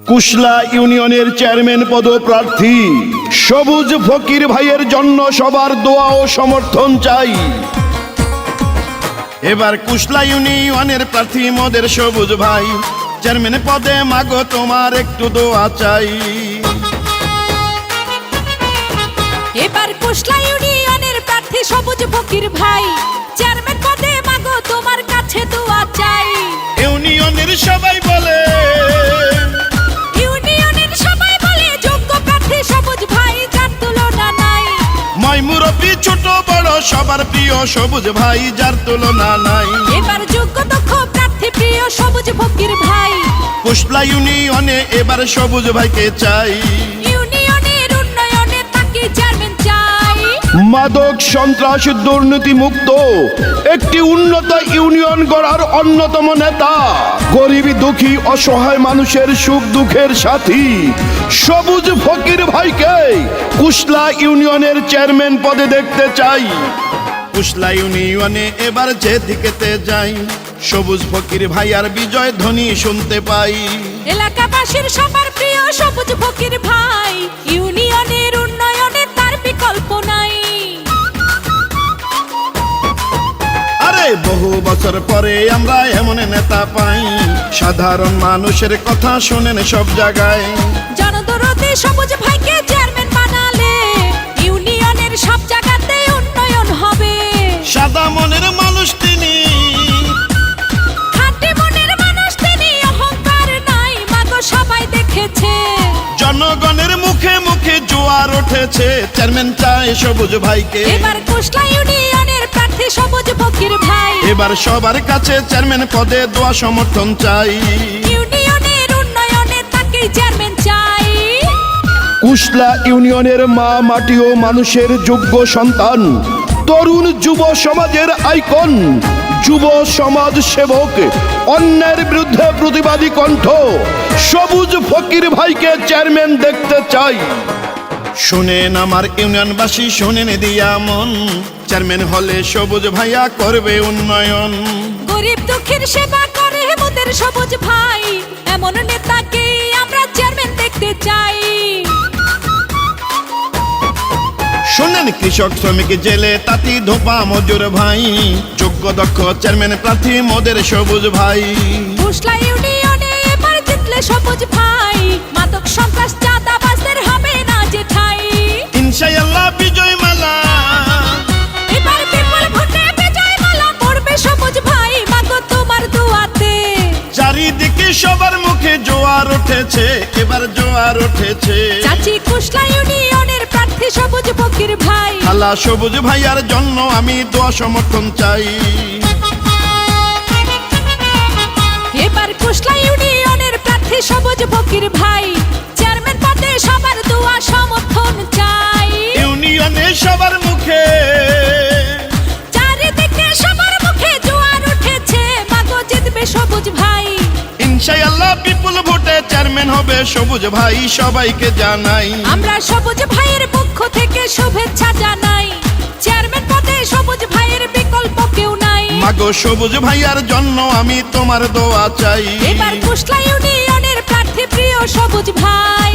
কুশলা ইউনিয়নের চেয়ারম্যান পদপ্রার্থী সবুজ ফকির ভাইয়ের জন্য সবার দোয়া ও সমর্থন চাই। এবার কুশলা ইউনিয়নের প্রার্থী মোদের সবুজ ভাই, চেয়ারম্যান পদে মাগো তোমার একটু দোয়া চাই। এবার কুশলা ইউনিয়নের প্রার্থী সবুজ ফকির ভাই, চেয়ারম্যান পদে মাগো তোমার কাছে দোয়া চাই। ইউনিয়নের সবাই বলে যোগ্য প্রার্থী সবুজ ভাই, যার তুলনা নাই। মাই মুরব্বি ছোট বড় সবার প্রিয় সবুজ ভাই, যার তুলনা নাই। এবার যোগ্য দক্ষ প্রার্থী প্রিয় সবুজ ফকির ভাই, কুশলা ইউনিয়নে এবার সবুজ ভাইকে চাই। ইউনিয়নের উন্নয়নে তাকে চেয়ারম্যান চাই। মাদক সন্ত্রাস দুর্নীতি মুক্ত একটি উন্নত ইউনিয়ন গড়ার অন্যতম নেতা, গরিব দুঃখী অসহায় মানুষের সুখ দুঃখের সাথী সবুজ ফকির ভাইকে কুশলা ইউনিয়নের চেয়ারম্যান পদে দেখতে চাই। কুশলা ইউনিয়নে এবার যেদিকেতে যাই, সবুজ ফকির ভাই আর বিজয় ধ্বনি শুনতে পাই। এলাকাবাসীর সবার প্রিয় সবুজ ফকির ভাই, ইউনিয়নের উন্নয়নে তার বিকল্প নাই। আরে বহু বছর পরে আমরা এমন নেতা পাই, সাধারণ মানুষের কথা শোনেন সব জায়গায়। জনদরদি সবুজ ভাইকে চেয়ারম্যান বানালে ইউনিয়নের সব জায়গাতে উন্নয়ন হবে। সাদা মনের মানুষ তিনি, খাঁটি মনের মানুষ তিনি, অহংকার নাই মাগো সবাই দেখেছে। জনগণের মুখে মুখে জোয়ার উঠেছে, চেয়ারম্যান চায় সবুজ ভাইকে। এবার কুশলা ইউনিয়নের প্রার্থী সবুজ ফকির ভাই, এবার সবার কাছে চেয়ারম্যান পদে দোয়া সমর্থন চাই। ইউনিয়নের উন্নয়নে তাকে চেয়ারম্যান চাই। কুশলা ইউনিয়নের মা মাটি ও মানুষের যোগ্য সন্তান, তরুণ যুব সমাজের আইকন, যুব সমাজ সেবক, অন্যের বিরুদ্ধে প্রতিবাদী কণ্ঠ সবুজ ফকির ভাইকে চেয়ারম্যান দেখতে চাই। শুনেন আমার ইউনিয়নবাসী, শুনেন দিয়া মন, চেয়ারম্যান হলে সবুজ ভাইয়া করবে উন্নয়ন। গরিব দুঃখীর সেবা করে মোদের সবুজ ভাই, এমন নেতাকে আমরা চেয়ারম্যান দেখতে চাই। শোনেন কৃষক শ্রমিক জেলে তাঁতি ধোপা মজুর ভাই, যোগ্য দক্ষ চেয়ারম্যান প্রার্থী মোদের সবুজ ভাই। কুশলা ইউনিয়নে এবার জিতলে সবুজ ভাই, মাদক সন্ত্রাস চাঁদাবাজদের হবে না যে ঠাই। ইনশাআল্লাহ বিজয় মালা, এবার বিপুল ভোটে বিজয় মালা পড়বে সবুজ ভাই মাগো তোমার দোয়াতে। চারিদিকে সবার মুখে জোয়ার উঠেছে, এবার জোয়ার উঠেছে। চাচি কুশলা ইউনিয়নের প্রার্থী সবুজ ফকির ভাই, আল্লাহ সবুজ ভাইয়ার জন্য আমি দোয়া সমর্থন চাই। এবার কুশলা ইউনিয়নের প্রার্থী সবুজ ফকির ভাই, চেয়ারম্যান পদে সবার দোয়া সমর্থন চাই। ইউনিয়নে সবার মুখে, চারিদিকে সবার মুখে জোয়ার উঠেছে, মাগো জিতবে সবুজ ভাই। ইনশাআল্লাহ বিপুল ভোটে চেয়ারম্যান হবে সবুজ ভাই, সবাইকে জানাই। আমরা সবুজ ভাইয়ের পক্ষ থেকে শুভেচ্ছা জানাই, চেয়ারম্যান পদে সবুজ ভাইয়ের বিকল্প কেউ নাই। মাগো সবুজ ভাইয়ার জন্য আমি তোমার দোয়া চাই। এবার কুশলা ইউনিয়নের প্রার্থী প্রিয় সবুজ ভাই।